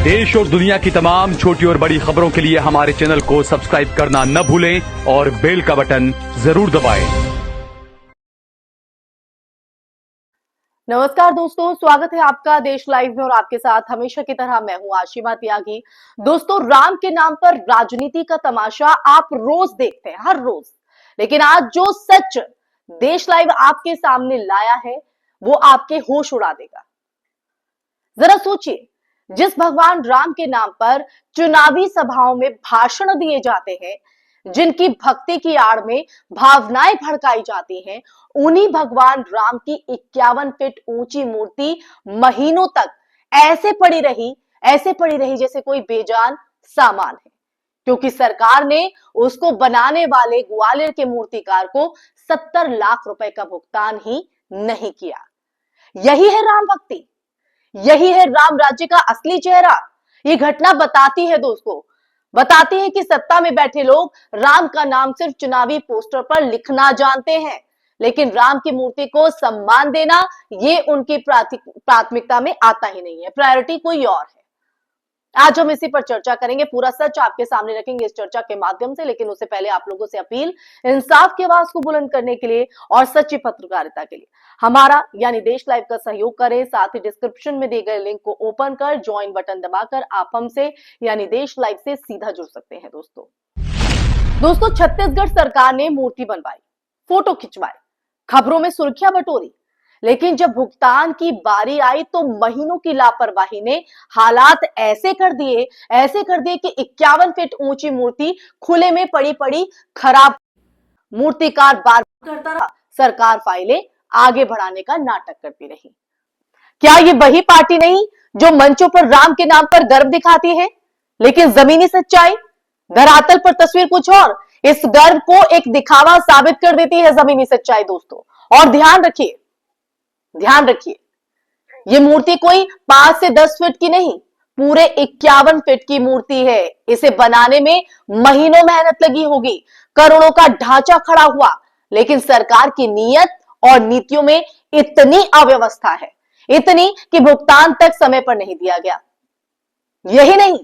देश और दुनिया की तमाम छोटी और बड़ी खबरों के लिए हमारे चैनल को सब्सक्राइब करना न भूलें और बेल का बटन जरूर दबाएं। नमस्कार दोस्तों, स्वागत है आपका देश लाइव में और आपके साथ हमेशा की तरह मैं हूं आशिमा त्यागी। दोस्तों, राम के नाम पर राजनीति का तमाशा आप रोज देखते हैं, हर रोज। लेकिन आज जो सच देश लाइव आपके सामने लाया है वो आपके होश उड़ा देगा। जरा सोचिए, जिस भगवान राम के नाम पर चुनावी सभाओं में भाषण दिए जाते हैं, जिनकी भक्ति की आड़ में भावनाएं भड़काई जाती हैं, उन्हीं भगवान राम की 51 फीट ऊंची मूर्ति महीनों तक ऐसे पड़ी रही जैसे कोई बेजान सामान है, क्योंकि सरकार ने उसको बनाने वाले ग्वालियर के मूर्तिकार को 70 लाख रुपए का भुगतान ही नहीं किया। यही है राम भक्ति, यही है राम राज्य का असली चेहरा। ये घटना बताती है दोस्तों, बताती है कि सत्ता में बैठे लोग राम का नाम सिर्फ चुनावी पोस्टर पर लिखना जानते हैं, लेकिन राम की मूर्ति को सम्मान देना ये उनकी प्राथमिकता में आता ही नहीं है। प्रायोरिटी कोई और है। आज हम इसी पर चर्चा करेंगे, पूरा सच आपके सामने रखेंगे इस चर्चा के माध्यम से। लेकिन उससे पहले आप लोगों से अपील, इंसाफ की आवाज को बुलंद करने के लिए और सच्ची पत्रकारिता के लिए हमारा यानी देश लाइव का सहयोग करें। साथ ही डिस्क्रिप्शन में दिए गए लिंक को ओपन कर ज्वाइन बटन दबाकर आप हमसे यानी देश लाइव से सीधा जुड़ सकते हैं। दोस्तों, छत्तीसगढ़ सरकार ने मूर्ति बनवाई, फोटो खिंचवाए, खबरों में सुर्खियां बटोरी, लेकिन जब भुगतान की बारी आई तो महीनों की लापरवाही ने हालात ऐसे कर दिए कि 51 फीट ऊंची मूर्ति खुले में पड़ी खराब। मूर्तिकार बार करता रहा, सरकार फाइलें आगे बढ़ाने का नाटक करती रही। क्या ये वही पार्टी नहीं जो मंचों पर राम के नाम पर गर्व दिखाती है, लेकिन जमीनी सच्चाई, धरातल पर तस्वीर कुछ और। इस गर्व को एक दिखावा साबित कर देती है जमीनी सच्चाई दोस्तों। और ध्यान रखिए, ये मूर्ति कोई 5 से 10 फीट की नहीं, पूरे 51 फीट की मूर्ति है। इसे बनाने में महीनों मेहनत लगी होगी, करोड़ों का ढांचा खड़ा हुआ, लेकिन सरकार की नीयत और नीतियों में इतनी अव्यवस्था है, इतनी कि भुगतान तक समय पर नहीं दिया गया। यही नहीं,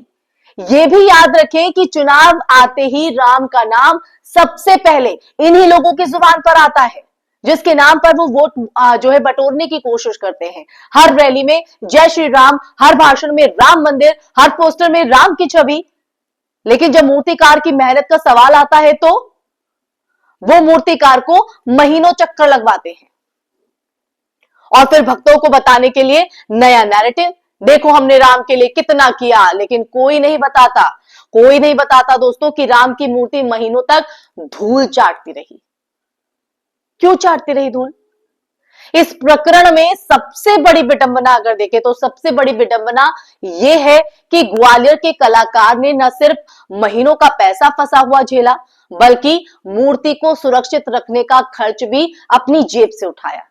ये भी याद रखें कि चुनाव आते ही राम का नाम सबसे पहले इन्हीं लोगों की जुबान पर आता है, जिसके नाम पर वो वोट जो है बटोरने की कोशिश करते हैं। हर रैली में जय श्री राम, हर भाषण में राम मंदिर, हर पोस्टर में राम की छवि। लेकिन जब मूर्तिकार की मेहनत का सवाल आता है तो वो मूर्तिकार को महीनों चक्कर लगवाते हैं और फिर भक्तों को बताने के लिए नया नैरेटिव, देखो हमने राम के लिए कितना किया। लेकिन कोई नहीं बताता दोस्तों कि राम की मूर्ति महीनों तक धूल चाटती रही। क्यों चाटती रही धूल? इस प्रकरण में सबसे बड़ी विडंबना अगर देखें तो सबसे बड़ी विडंबना यह है कि ग्वालियर के कलाकार ने न सिर्फ महीनों का पैसा फंसा हुआ झेला, बल्कि मूर्ति को सुरक्षित रखने का खर्च भी अपनी जेब से उठाया।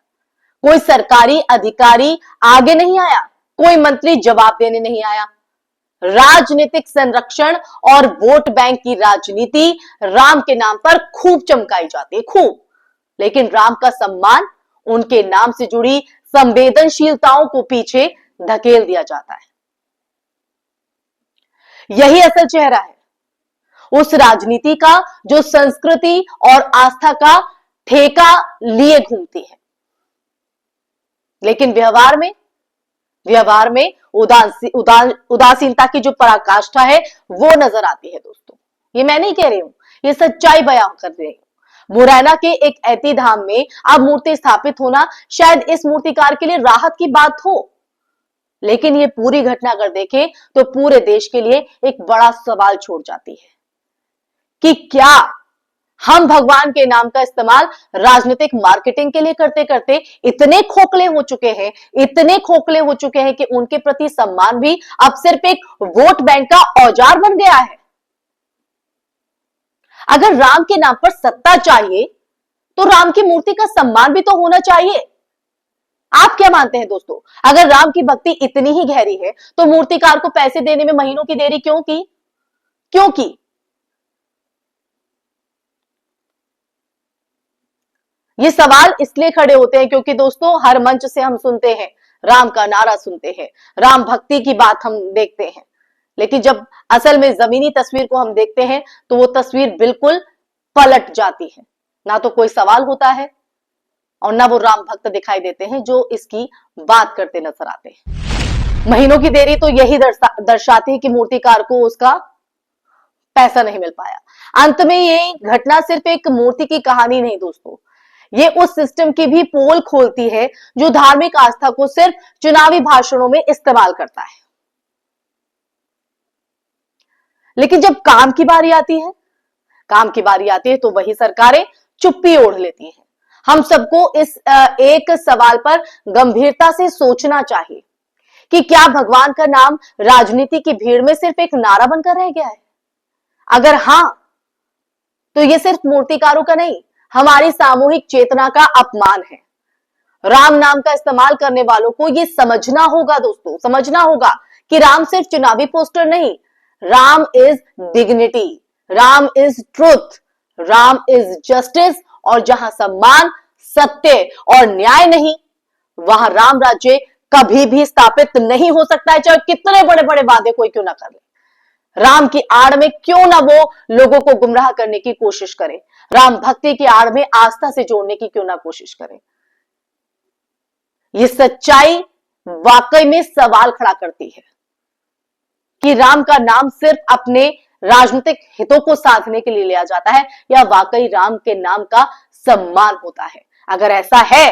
कोई सरकारी अधिकारी आगे नहीं आया, कोई मंत्री जवाब देने नहीं आया। राजनीतिक संरक्षण और वोट बैंक की राजनीति राम के नाम पर खूब चमकाई जाती है, खूब। लेकिन राम का सम्मान, उनके नाम से जुड़ी संवेदनशीलताओं को पीछे धकेल दिया जाता है। यही असल चेहरा है उस राजनीति का जो संस्कृति और आस्था का ठेका लिए घूमती है, लेकिन व्यवहार में उदासीनता की जो पराकाष्ठा है वो नजर आती है दोस्तों। ये मैं नहीं कह रही हूं, ये सच्चाई बयां कर रही हूं। मुरैना के एक ऐती धाम में अब मूर्ति स्थापित होना शायद इस मूर्तिकार के लिए राहत की बात हो, लेकिन ये पूरी घटना अगर देखें तो पूरे देश के लिए एक बड़ा सवाल छोड़ जाती है कि क्या हम भगवान के नाम का इस्तेमाल राजनीतिक मार्केटिंग के लिए करते करते इतने खोखले हो चुके हैं कि उनके प्रति सम्मान भी अब सिर्फ एक वोट बैंक का औजार बन गया है। अगर राम के नाम पर सत्ता चाहिए तो राम की मूर्ति का सम्मान भी तो होना चाहिए। आप क्या मानते हैं दोस्तों? अगर राम की भक्ति इतनी ही गहरी है तो मूर्तिकार को पैसे देने में महीनों की देरी क्यों की? ये सवाल इसलिए खड़े होते हैं क्योंकि दोस्तों हर मंच से हम सुनते हैं, राम का नारा सुनते हैं, राम भक्ति की बात हम देखते हैं, लेकिन जब असल में जमीनी तस्वीर को हम देखते हैं तो वो तस्वीर बिल्कुल पलट जाती है। ना तो कोई सवाल होता है और ना वो राम भक्त दिखाई देते हैं जो इसकी बात करते नजर आते हैं। महीनों की देरी तो यही दर्शाती है कि मूर्तिकार को उसका पैसा नहीं मिल पाया। अंत में ये घटना सिर्फ एक मूर्ति की कहानी नहीं दोस्तों, ये उस सिस्टम की भी पोल खोलती है जो धार्मिक आस्था को सिर्फ चुनावी भाषणों में इस्तेमाल करता है। लेकिन जब काम की बारी आती है तो वही सरकारें चुप्पी ओढ़ लेती हैं। हम सबको इस एक सवाल पर गंभीरता से सोचना चाहिए कि क्या भगवान का नाम राजनीति की भीड़ में सिर्फ एक नारा बनकर रह गया है? अगर हां, तो यह सिर्फ मूर्तिकारों का नहीं, हमारी सामूहिक चेतना का अपमान है। राम नाम का इस्तेमाल करने वालों को यह समझना होगा दोस्तों, समझना होगा कि राम सिर्फ चुनावी पोस्टर नहीं, Ram is dignity, Ram is truth, Ram is justice. और जहां सम्मान, सत्य और न्याय नहीं, वहां राम राज्य कभी भी स्थापित नहीं हो सकता है, चाहे कितने बड़े बड़े वादे कोई क्यों ना कर ले। राम की आड़ में क्यों ना वो लोगों को गुमराह करने की कोशिश करे, राम भक्ति की आड़ में आस्था से जोड़ने की क्यों ना कोशिश करे। ये सच्चाई वाकई में सवाल खड़ा करती है कि राम का नाम सिर्फ अपने राजनीतिक हितों को साधने के लिए लिया जाता है या वाकई राम के नाम का सम्मान होता है। अगर ऐसा है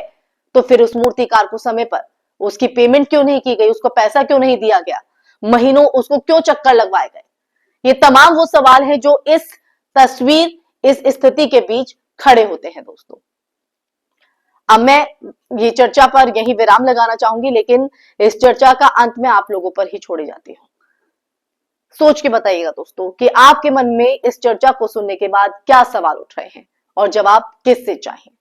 तो फिर उस मूर्तिकार को समय पर उसकी पेमेंट क्यों नहीं की गई, उसको पैसा क्यों नहीं दिया गया, महीनों उसको क्यों चक्कर लगवाए गए। ये तमाम वो सवाल है जो इस तस्वीर, इस स्थिति के बीच खड़े होते हैं दोस्तों। अब मैं ये चर्चा पर यही विराम लगाना चाहूंगी, लेकिन इस चर्चा का अंत में आप लोगों पर ही छोड़ी जाती हूं। सोच के बताइएगा दोस्तों कि आपके मन में इस चर्चा को सुनने के बाद क्या सवाल उठ रहे हैं और जवाब किससे चाहिए।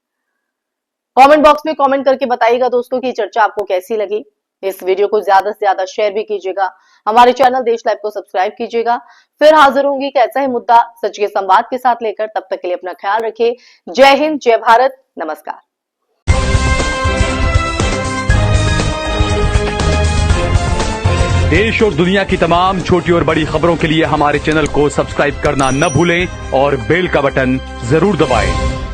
कमेंट बॉक्स में कमेंट करके बताइएगा दोस्तों कि चर्चा आपको कैसी लगी। इस वीडियो को ज्यादा से ज्यादा शेयर भी कीजिएगा, हमारे चैनल देश लाइव को सब्सक्राइब कीजिएगा। फिर हाजिर होंगी एक ऐसा ही मुद्दा सच के संवाद के साथ लेकर, तब तक के लिए अपना ख्याल रखिए। जय हिंद, जय भारत, नमस्कार। देश और दुनिया की तमाम छोटी और बड़ी खबरों के लिए हमारे चैनल को सब्सक्राइब करना न भूलें और बेल का बटन जरूर दबाएं।